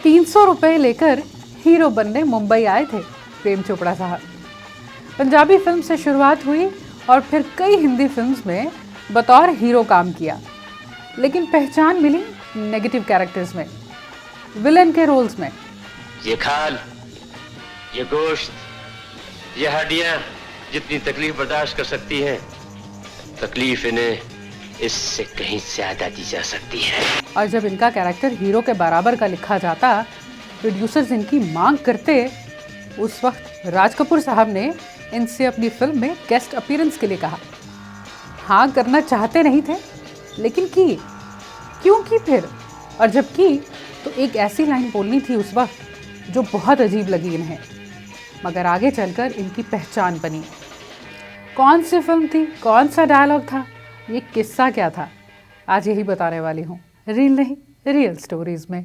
300 रुपए लेकर हीरो बनने मुंबई आए थे प्रेम चोपड़ा साहब। पंजाबी फिल्म से शुरुआत हुई और फिर कई हिंदी फिल्म्स में बतौर हीरो काम किया, लेकिन पहचान मिली नेगेटिव कैरेक्टर्स में, विलेन के रोल्स में। ये खाल, ये गोश्त, ये हड्डियां जितनी तकलीफ बर्दाश्त कर सकती हैं, तकलीफ इन्हें इससे कहीं ज्यादा दी जा सकती है। और जब इनका कैरेक्टर हीरो के बराबर का लिखा जाता, प्रोड्यूसर्स इनकी मांग करते, उस वक्त राज कपूर साहब ने इनसे अपनी फिल्म में गेस्ट अपीयरेंस के लिए कहा। हाँ करना चाहते नहीं थे, लेकिन की। क्यों की फिर? और जब की तो एक ऐसी लाइन बोलनी थी उस वक्त जो बहुत अजीब लगी इन्हें, मगर आगे चलकर इनकी पहचान बनी। कौन सी फिल्म थी, कौन सा डायलॉग था, ये किस्सा क्या था, आज यही बताने वाली हूँ रील नहीं रियल स्टोरीज में।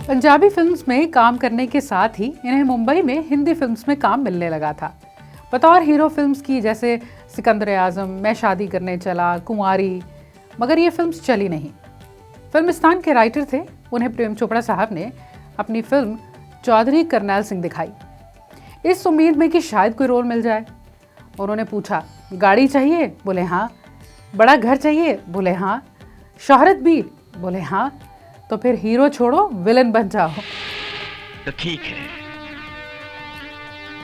पंजाबी फिल्म्स में काम करने के साथ ही इन्हें मुंबई में हिंदी फिल्म्स में काम मिलने लगा था बतौर हीरो फिल्म्स की, जैसे सिकंदर आजम, मैं शादी करने चला, कुंवारी। मगर ये फिल्म्स चली नहीं। फिल्मिस्तान के राइटर थे, उन्हें प्रेम चोपड़ा साहब ने अपनी फिल्म चौधरी करनैल सिंह दिखाई, इस उम्मीद में कि शायद कोई रोल मिल जाए। उन्होंने पूछा, गाड़ी चाहिए? बोले हाँ। बड़ा घर चाहिए? बोले हाँ। शोहरत भी? बोले हाँ। तो फिर हीरो छोड़ो, विलन बन जाओ। तो ठीक है,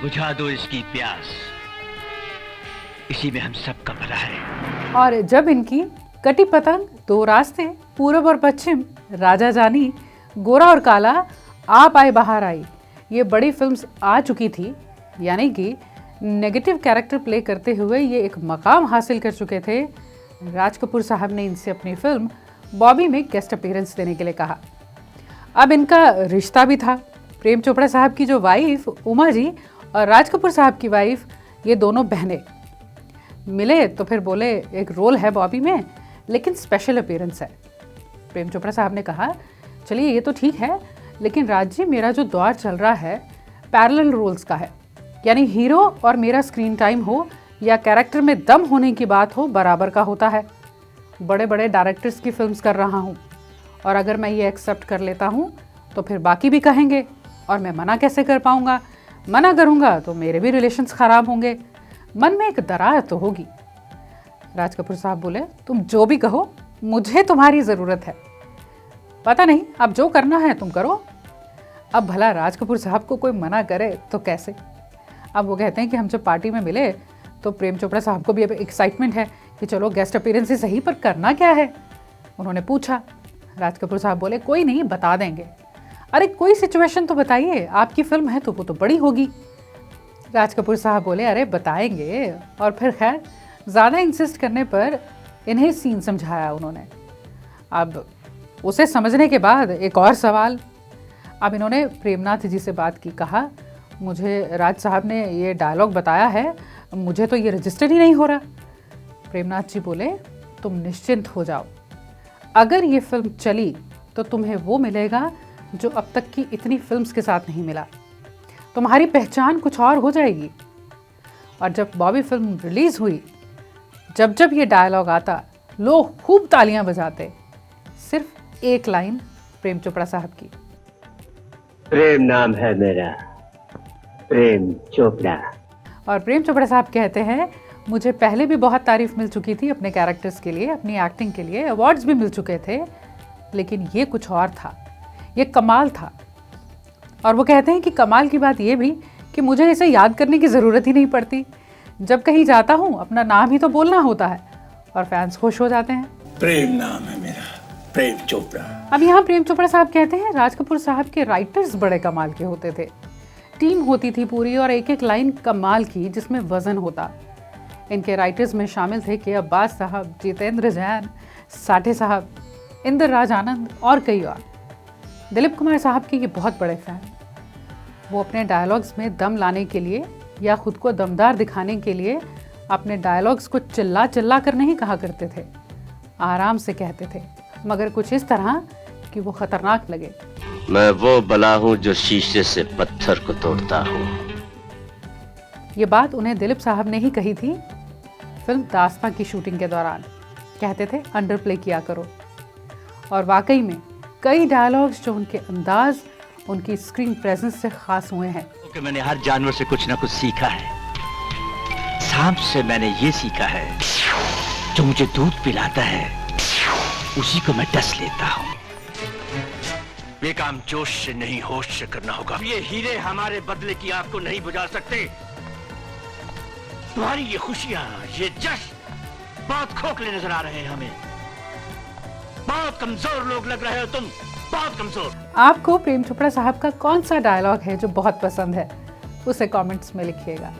बुझा दो इसकी प्यास, इसी में हम सब का भला है। और जब इनकी कटी पतंग, दो रास्ते, पूरब और पश्चिम, राजा जानी, गोरा और काला, आप आए बाहर आई, ये बड़ी फिल्म्स आ चुकी थी, यानी कि नेगेटिव कैरेक्टर प्ले करते हुए ये एक मकाम हासिल कर चुके थे, राज कपूर साहब ने इनसे अपनी फिल्म बॉबी में गेस्ट अपीयरेंस देने के लिए कहा। अब इनका रिश्ता भी था। प्रेम चोपड़ा साहब की जो वाइफ उमा जी और राज कपूर साहब की वाइफ, ये दोनों बहनें मिले तो फिर बोले, एक रोल है बॉबी में, लेकिन स्पेशल अपीयरेंस है। प्रेम चोपड़ा साहब ने कहा, चलिए ये तो ठीक है, लेकिन राज जी मेरा जो दौर चल रहा है पैरेलल रोल्स का है, यानी हीरो और मेरा स्क्रीन टाइम हो या कैरेक्टर में दम होने की बात हो, बराबर का होता है। बड़े बड़े डायरेक्टर्स की फिल्म्स कर रहा हूँ, और अगर मैं ये एक्सेप्ट कर लेता हूँ तो फिर बाकी भी कहेंगे, और मैं मना कैसे कर पाऊँगा? मना करूँगा तो मेरे भी रिलेशंस ख़राब होंगे, मन में एक दरार तो होगी। राज कपूर साहब बोले, तुम जो भी कहो, मुझे तुम्हारी ज़रूरत है, पता नहीं, अब जो करना है तुम करो। अब भला राज कपूर साहब को कोई मना करे तो कैसे? अब वो कहते हैं कि हम जब पार्टी में मिले तो प्रेम चोपड़ा साहब को भी अब एक्साइटमेंट है कि चलो गेस्ट अपीयरेंस ही सही, पर करना क्या है? उन्होंने पूछा। राज कपूर साहब बोले, कोई नहीं, बता देंगे। अरे कोई सिचुएशन तो बताइए, आपकी फिल्म है तो वो तो बड़ी होगी। राज कपूर साहब बोले, अरे बताएंगे। और फिर खैर ज़्यादा इंसिस्ट करने पर इन्हें सीन समझाया उन्होंने। अब उसे समझने के बाद एक और सवाल। अब इन्होंने प्रेमनाथ जी से बात की, कहा, मुझे राज साहब ने ये डायलॉग बताया है, मुझे तो ये रजिस्टर ही नहीं हो रहा। प्रेमनाथ जी बोले, तुम निश्चिंत हो जाओ, अगर ये फिल्म चली तो तुम्हें वो मिलेगा जो अब तक की इतनी फिल्म्स के साथ नहीं मिला, तुम्हारी पहचान कुछ और हो जाएगी। और जब बॉबी फिल्म रिलीज़ हुई, जब जब ये डायलॉग आता, लोग खूब तालियां बजाते। सिर्फ एक लाइन प्रेम चोपड़ा साहब की, प्रेम नाम है मेरा, प्रेम चोपड़ा। और प्रेम चोपड़ा साहब कहते हैं, मुझे पहले भी बहुत तारीफ मिल चुकी थी अपने कैरेक्टर्स के लिए, अपनी एक्टिंग के लिए, अवार्ड्स भी मिल चुके थे, लेकिन ये कुछ और था, ये कमाल था। और वो कहते हैं कि कमाल की बात ये भी कि मुझे इसे याद करने की ज़रूरत ही नहीं पड़ती, जब कहीं जाता हूँ अपना नाम ही तो बोलना होता है और फैंस खुश हो जाते हैं। प्रेम नाम है मेरा, प्रेम चोपड़ा। अब यहाँ प्रेम चोपड़ा साहब कहते हैं, राज कपूर साहब के राइटर्स बड़े कमाल के होते थे, टीम होती थी पूरी, और एक एक लाइन कमाल की जिसमें वजन होता। इनके राइटर्स में शामिल थे के अब्बास साहब, जितेंद्र जैन, साठे साहब, इंद्र राज आनंद और कई और। दिलीप कुमार साहब के ये बहुत बड़े फैन। वो अपने डायलॉग्स में दम लाने के लिए या खुद को दमदार दिखाने के लिए अपने डायलॉग्स को चिल्ला चिल्ला कर नहीं कहा करते थे, आराम से कहते थे, मगर कुछ इस तरह कि वो खतरनाक लगे। मैं वो बला हूँ जो शीशे से पत्थर को तोड़ता हूँ। ये बात उन्हें दिलीप साहब ने ही कही थी फिल्म दास्तां की शूटिंग के दौरान। कहते थे अंडर प्ले किया करो। और वाकई में कई डायलॉग्स जो उनके अंदाज, उनकी स्क्रीन प्रेजेंस से खास हुए हैं। कि मैंने हर जानवर से कुछ ना कुछ सीखा है। सांप से मैंने ये सीखा है, जो मुझे दूध पिलाता है उसी को मैं डस लेता हूँ। ये काम जोश से नहीं होश से करना होगा। ये हीरे हमारे बदले की आग को नहीं बुझा सकते। तुम्हारी ये खुशियां, ये जश्न बहुत खोखले नजर आ रहे हैं हमें। बहुत कमजोर लोग लग रहे हो तुम, बहुत कमजोर। आपको प्रेम चोपड़ा साहब का कौन सा डायलॉग है जो बहुत पसंद है, उसे कमेंट्स में लिखिएगा।